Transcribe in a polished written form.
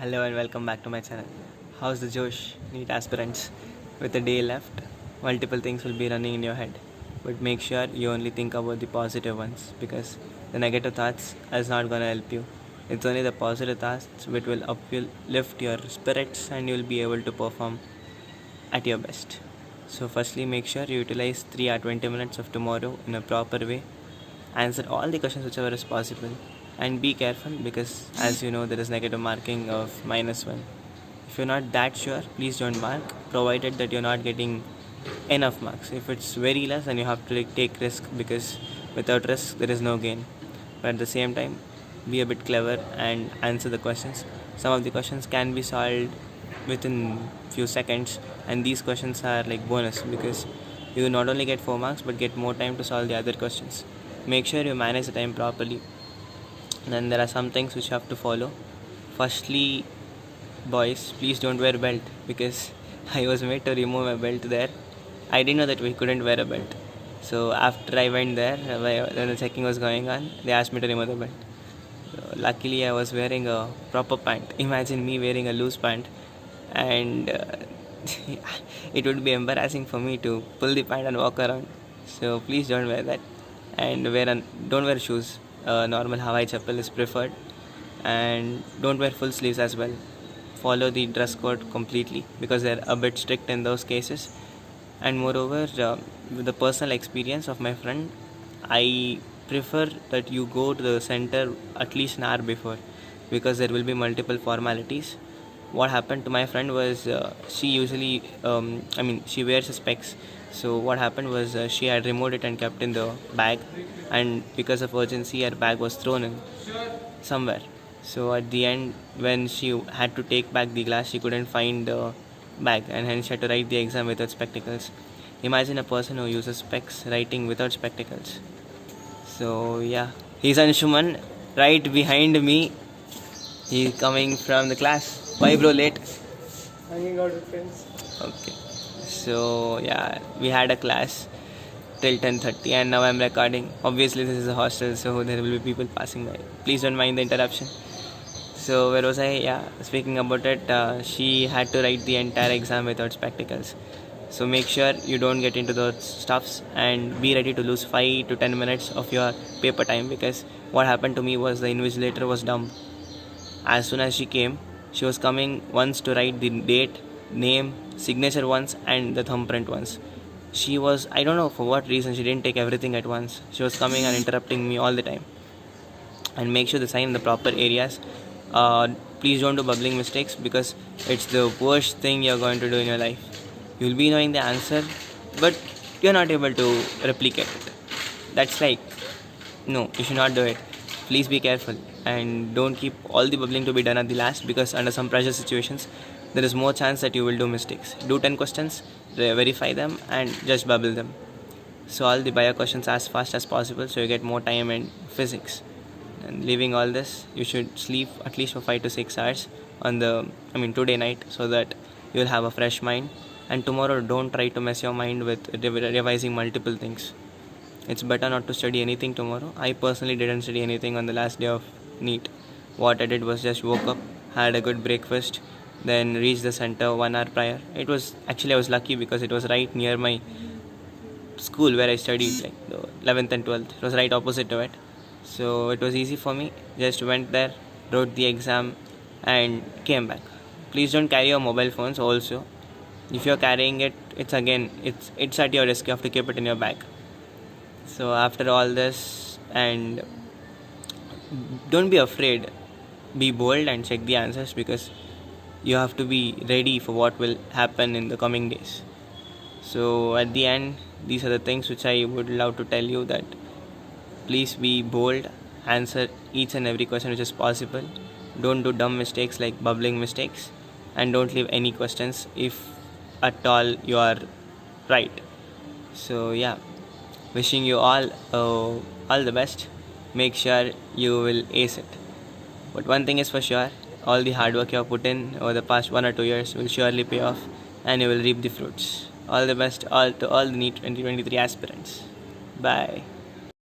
Hello and welcome back to my channel. How's the Josh, NEET aspirants? With a day left, multiple things will be running in your head. But make sure you only think about the positive ones because the negative thoughts is not gonna help you. It's only the positive thoughts which will uplift your spirits and you'll be able to perform at your best. So firstly, make sure you utilize 3 or 20 minutes of tomorrow in a proper way. Answer all the questions whichever is possible and be careful because as you know there is negative marking of -1. If you're not that sure, please don't mark provided that you're not getting enough marks. If it's very less, then you have to take risk because without risk there is no gain. But at the same time, be a bit clever and answer the questions. Some of the questions can be solved within few seconds, and these questions are like bonus because you not only get 4 marks but get more time to solve the other questions. Make sure you manage the time properly. Then there are some things which you have to follow. Firstly, boys, please don't wear belt because I was made to remove my belt there. I didn't know that we couldn't wear a belt. So after I went there, when the checking was going on, they asked me to remove the belt. So luckily I was wearing a proper pant. Imagine me wearing a loose pant, and it would be embarrassing for me to pull the pant and walk around. So please don't wear that, and don't wear shoes. Normal Hawaii chappal is preferred, and don't wear full sleeves as well. Follow the dress code completely because they're a bit strict in those cases. And moreover, with the personal experience of my friend, I prefer that you go to the center at least an hour before because there will be multiple formalities. What happened to my friend was she usually she wears specs. So what happened was she had removed it and kept in the bag, and because of urgency her bag was thrown in somewhere. So at the end, when she had to take back the glass, she couldn't find the bag, and hence she had to write the exam without spectacles. Imagine a person who uses specs writing without spectacles. So yeah, he's Anshuman right behind me. He's coming from the class. Why bro late? Hanging out with friends. Okay. So yeah, we had a class till 10:30 and now I'm recording. Obviously this is a hostel, so there will be people passing by. Please don't mind the interruption. So where was I? Yeah, speaking about it, she had to write the entire exam without spectacles. So make sure you don't get into those stuffs and be ready to lose 5 to 10 minutes of your paper time because what happened to me was the invigilator was dumb. As soon as she came, she was coming once to write the date, name, signature once and the thumbprint once. She was, I don't know for what reason, she didn't take everything at once. She was coming and interrupting me all the time. And make sure to sign in the proper areas. Please don't do bubbling mistakes because it's the worst thing you're going to do in your life. You'll be knowing the answer, but you're not able to replicate it. That's like, no, you should not do it. Please be careful and don't keep all the bubbling to be done at the last because under some pressure situations, there is more chance that you will do mistakes. Do 10 questions, verify them and just bubble them. So all the bio questions as fast as possible so you get more time in physics. And leaving all this, you should sleep at least for 5 to 6 hours on today night so that you'll have a fresh mind. And tomorrow don't try to mess your mind with revising multiple things. It's better not to study anything tomorrow. I personally didn't study anything on the last day of NEET. What I did was just woke up, had a good breakfast, then reached the center 1 hour prior. I was lucky because it was right near my school where I studied, like the 11th and 12th. It was right opposite to it. So it was easy for me. Just went there, wrote the exam and came back. Please don't carry your mobile phones also. If you're carrying it, it's at your risk. You have to keep it in your bag. So after all this, and don't be afraid, be bold and check the answers because you have to be ready for what will happen in the coming days. So at the end, these are the things which I would love to tell you, that please be bold, answer each and every question which is possible. Don't do dumb mistakes like bubbling mistakes, and don't leave any questions if at all you are right. So yeah, wishing you all the best. Make sure you will ace it. But one thing is for sure, all the hard work you have put in over the past 1 or 2 years will surely pay off and you will reap the fruits. All the best to all the NEET 2023 aspirants. Bye.